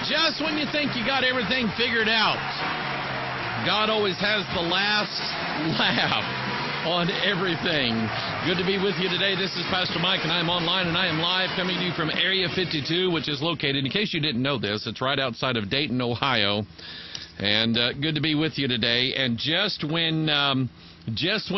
Just when you think you got everything figured out, God always has the last laugh on everything. Good to be with you today. This is Pastor Mike, and I am online, and I am live coming to you from Area 52, which is located, in case you didn't know this, it's right outside of Dayton, Ohio. And good to be with you today. And just when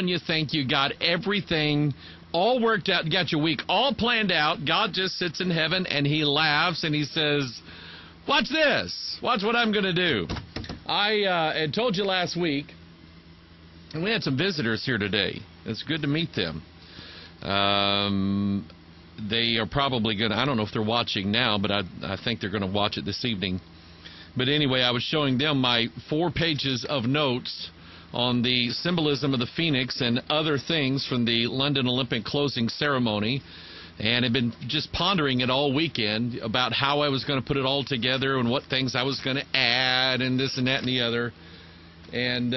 you think you got everything all worked out, got your week all planned out, God just sits in heaven and he laughs and he says, watch this. Watch what I'm going to do. I had told you last week, and we had some visitors here today. It's good to meet them. They are probably going to, I don't know if they're watching now, but I think they're going to watch it this evening. But anyway, I was showing them my 4 pages of notes on the symbolism of the phoenix and other things from the London Olympic closing ceremony, and had been just pondering it all weekend about how I was going to put it all together and what things I was going to add and this and that and the other. And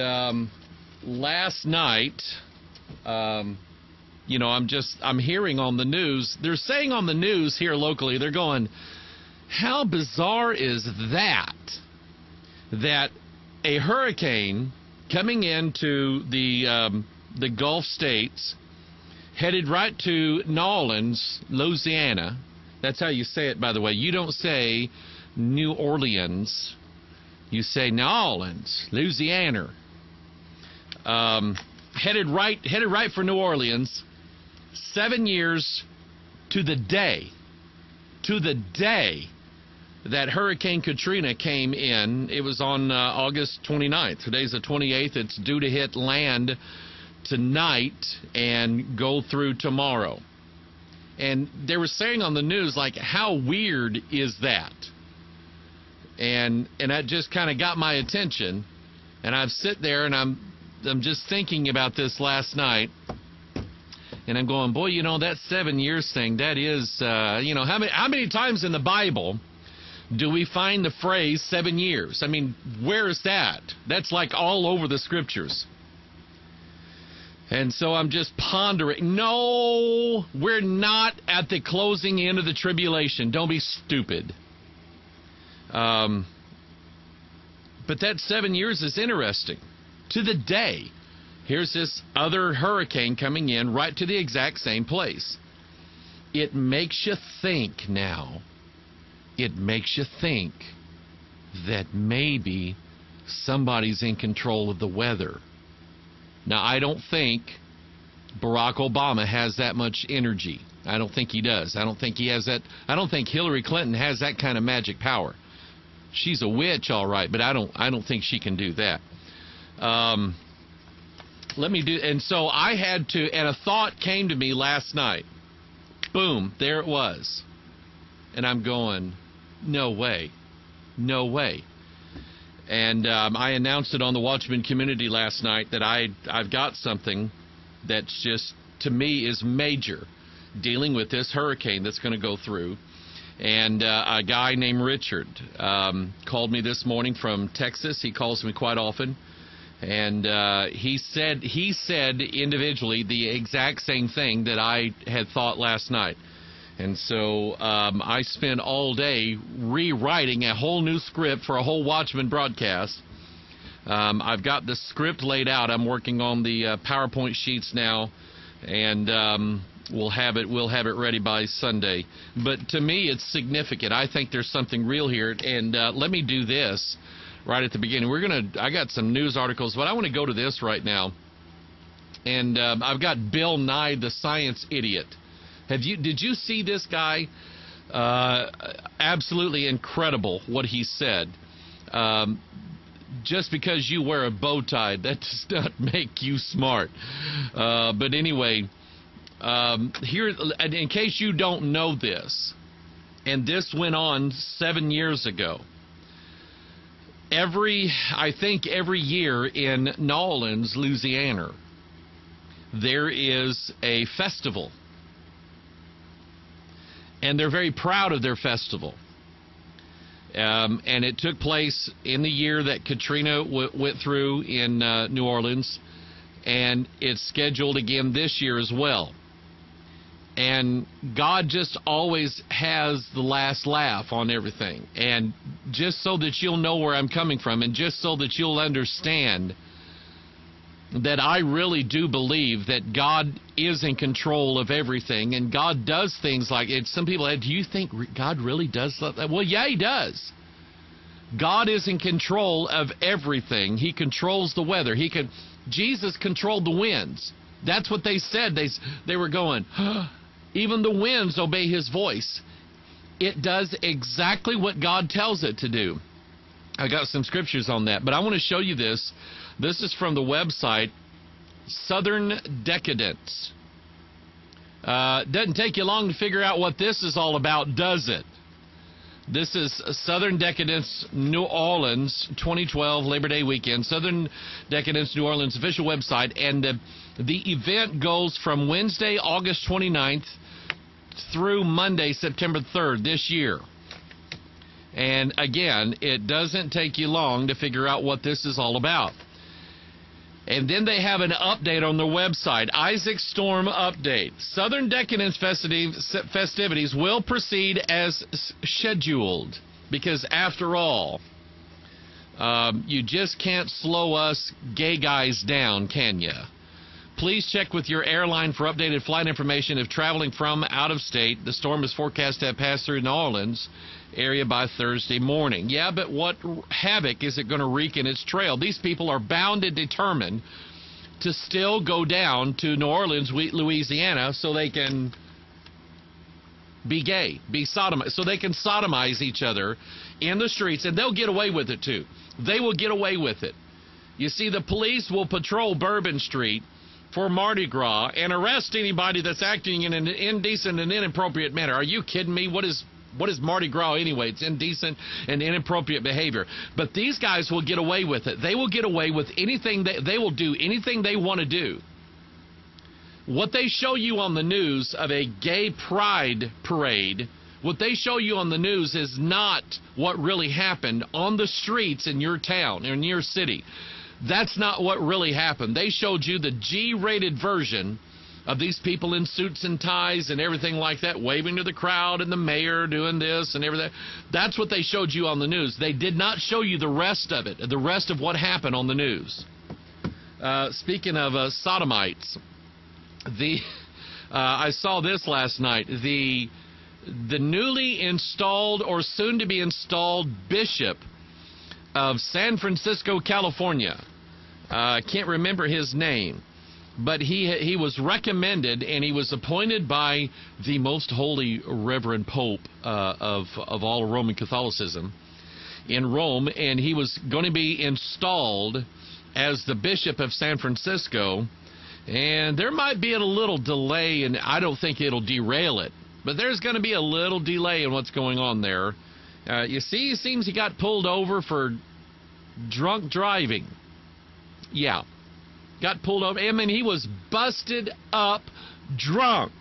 last night, I'm hearing on the news, they're saying on the news here locally, they're going, how bizarre is that a hurricane coming into the Gulf states, headed right to New Orleans, Louisiana. That's how you say it, by the way. You don't say New Orleans. You say New Orleans, Louisiana. Headed right for New Orleans. 7 years to the day that Hurricane Katrina came in. It was on August 29th. Today's the 28th. It's due to hit land tonight and go through tomorrow. And they were saying on the news, like, how weird is that? And that just kind of got my attention. And I've sit there and I'm just thinking about this last night. And I'm going, boy, that 7 years thing, that is, how many times in the Bible do we find the phrase 7 years? I mean, where is that? That's like all over the scriptures. And so I'm just pondering. No, we're not at the closing end of the tribulation. Don't be stupid. But that 7 years is interesting. To the day, here's this other hurricane coming in right to the exact same place. It makes you think now. It makes you think that maybe somebody's in control of the weather. Now, I don't think Barack Obama has that much energy. I don't think he does. I don't think he has that. I don't think Hillary Clinton has that kind of magic power. She's a witch, all right, but I don't think she can do that. And so I had to, and a thought came to me last night. Boom, there it was. And I'm going, no way. No way. And I announced it on the Watchman community last night that I've got something that's just, to me, is major, dealing with this hurricane that's going to go through. And a guy named Richard called me this morning from Texas. He calls me quite often. And he said individually the exact same thing that I had thought last night. And so I spent all day rewriting a whole new script for a whole Watchman broadcast. I've got the script laid out. I'm working on the PowerPoint sheets now, and we'll have it ready by Sunday. But to me, it's significant. I think there's something real here. And let me do this right at the beginning. I got some news articles, but I want to go to this right now. And I've got Bill Nye, the science idiot. Did you see this guy? Absolutely incredible what he said. Just because you wear a bow tie, that does not make you smart. But anyway, here, in case you don't know this, and this went on 7 years ago. I think every year in New Orleans, Louisiana, there is a festival. And they're very proud of their festival. And it took place in the year that Katrina went through in New Orleans. And it's scheduled again this year as well. And God just always has the last laugh on everything. And just so that you'll know where I'm coming from, and just so that you'll understand that I really do believe that God is in control of everything, and God does things like it. Some people say, do you think God really does that? Well, yeah, He does. God is in control of everything. He controls the weather. Jesus controlled the winds. That's what they said. They were going, even the winds obey His voice. It does exactly what God tells it to do. I got some scriptures on that, but I want to show you this. This is from the website Southern Decadence. Doesn't take you long to figure out what this is all about, does it? This is Southern Decadence, New Orleans, 2012, Labor Day weekend. Southern Decadence, New Orleans official website. And the event goes from Wednesday, August 29th through Monday, September 3rd this year. And again, it doesn't take you long to figure out what this is all about. And then they have an update on their website, Isaac Storm update. Southern Decadence festivities will proceed as scheduled, because after all, you just can't slow us gay guys down, can you? Please check with your airline for updated flight information if traveling from out of state. The storm is forecast to have passed through New Orleans area by Thursday morning. Yeah, but what havoc is it going to wreak in its trail? These people are bound and determined to still go down to New Orleans, Louisiana, so they can be gay, be sodomized, so they can sodomize each other in the streets, and they'll get away with it too. They will get away with it. You see, the police will patrol Bourbon Street for Mardi Gras and arrest anybody that's acting in an indecent and inappropriate manner. Are you kidding me? What is Mardi Gras anyway? It's indecent and inappropriate behavior. But these guys will get away with it. They will get away with anything. They will do anything they want to do. What they show you on the news of a gay pride parade, what they show you on the news is not what really happened on the streets in your town, in your city. That's not what really happened. They showed you the G-rated version of these people in suits and ties and everything like that, waving to the crowd, and the mayor doing this and everything. That's what they showed you on the news. They did not show you the rest of it, the rest of what happened on the news. Speaking of sodomites, I saw this last night. The newly installed or soon to be installed bishop of San Francisco, California. I can't remember his name, but he was recommended and he was appointed by the most holy Reverend Pope of all Roman Catholicism in Rome, and he was going to be installed as the Bishop of San Francisco. And there might be a little delay, and I don't think it'll derail it, but there's going to be a little delay in what's going on there. You see, it seems he got pulled over for drunk driving. Yeah, got pulled over. I mean, he was busted up drunk,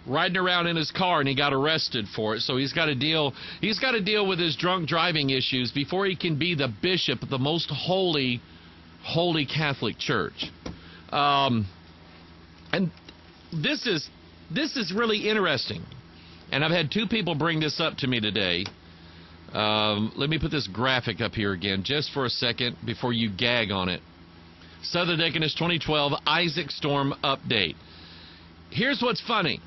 riding around in his car, and he got arrested for it. So he's got to deal with his drunk driving issues before he can be the bishop of the most holy Catholic Church. And this is really interesting. And I've had two people bring this up to me today. Let me put this graphic up here again just for a second before you gag on it. Southern Decadence 2012 Isaac Storm update. Here's what's funny.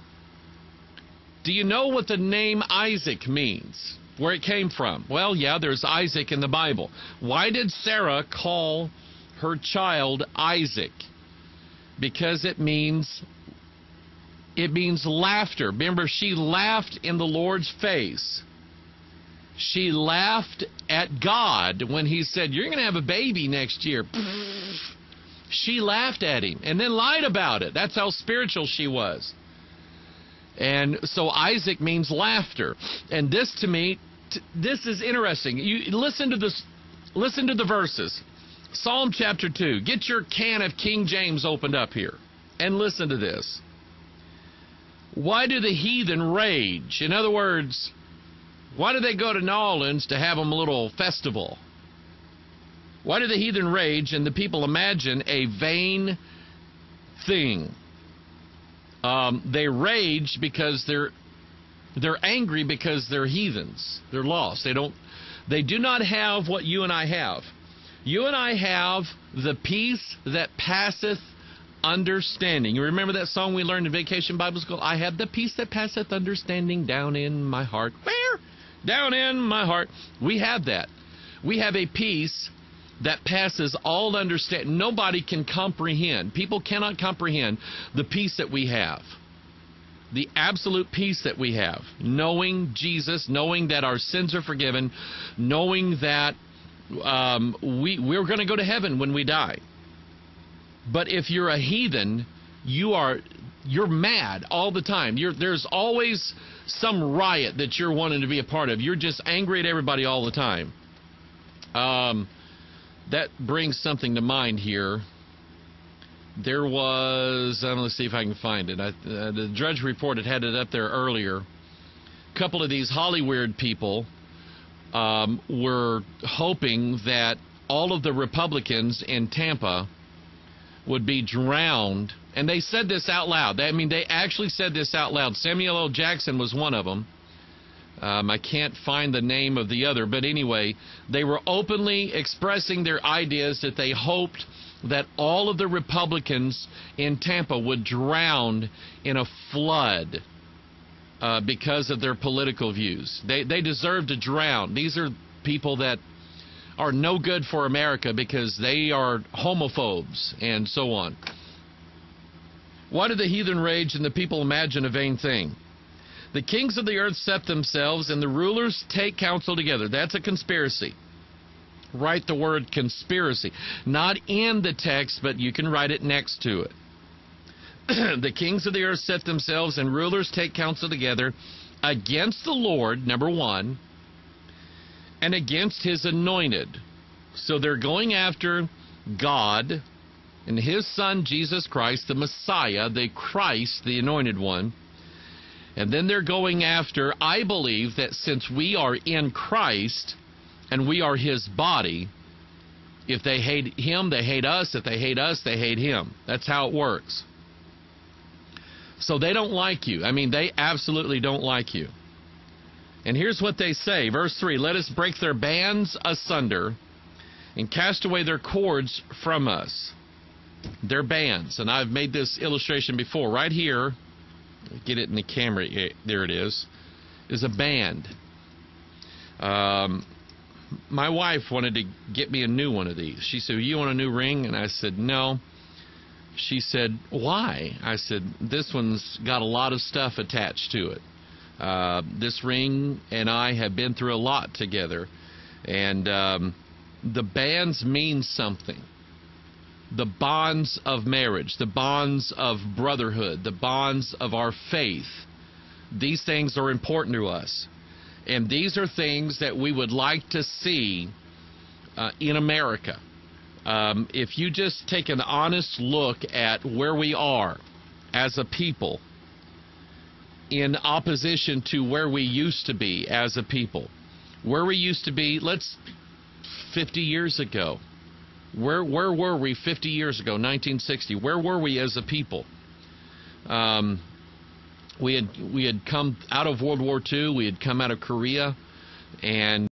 Do you know what the name Isaac means? Where it came from? Well, yeah, there's Isaac in the Bible. Why did Sarah call her child Isaac? Because it means laughter. Remember, she laughed in the Lord's face. She laughed at God when he said, you're going to have a baby next year. She laughed at him and then lied about it. That's how spiritual she was. And so Isaac means laughter. And this, to me, this is interesting. You listen to this. Listen to the verses. Psalm chapter 2. Get your can of King James opened up here and listen to this. Why do the heathen rage? In other words, why do they go to New Orleans to have them a little festival? Why do the heathen rage and the people imagine a vain thing? They rage because they're angry because they're heathens. They're lost. They do not have what you and I have. You and I have the peace that passeth understanding. You remember that song we learned in Vacation Bible School? I have the peace that passeth understanding down in my heart. Where? Down in my heart. We have that. We have a peace that passes all understanding. Nobody can comprehend. People cannot comprehend the peace that we have. The absolute peace that we have. Knowing Jesus, knowing that our sins are forgiven, knowing that we're going to go to heaven when we die. But if you're a heathen, you're mad all the time. There's always some riot that you're wanting to be a part of. You're just angry at everybody all the time. That brings something to mind here. There was, let's see if I can find it. The Drudge Report had it up there earlier. A couple of these Hollywood people were hoping that all of the Republicans in Tampa would be drowned. And they said this out loud. They actually said this out loud. Samuel L. Jackson was one of them. I can't find the name of the other, but anyway, they were openly expressing their ideas that they hoped that all of the Republicans in Tampa would drown in a flood because of their political views. They deserve to drown. These are people that are no good for America because they are homophobes and so on. Why do the heathen rage and the people imagine a vain thing? The kings of the earth set themselves, and the rulers take counsel together. That's a conspiracy. Write the word conspiracy. Not in the text, but you can write it next to it. The kings of the earth set themselves, and rulers take counsel together against the Lord, number one, and against His anointed. So they're going after God and His Son, Jesus Christ, the Messiah, the Christ, the anointed one. And then they're going after, I believe that since we are in Christ and we are His body, if they hate Him, they hate us. If they hate us, they hate Him. That's how it works. So they don't like you. They absolutely don't like you. And here's what they say. Verse 3, let us break their bands asunder and cast away their cords from us. Their bands. And I've made this illustration before. Right here, get it in the camera, there it is a band. My wife wanted to get me a new one of these. She said, you want a new ring? And I said, no. She said, why? I said, this one's got a lot of stuff attached to it. This ring and I have been through a lot together. And the bands mean something. The bonds of marriage, the bonds of brotherhood, the bonds of our faith. These things are important to us. And these are things that we would like to see in America. If you just take an honest look at where we are as a people in opposition to where we used to be as a people. Where we used to be, 50 years ago. Where were we 50 years ago, 1960? Where were we as a people? We had come out of World War II. We had come out of Korea, and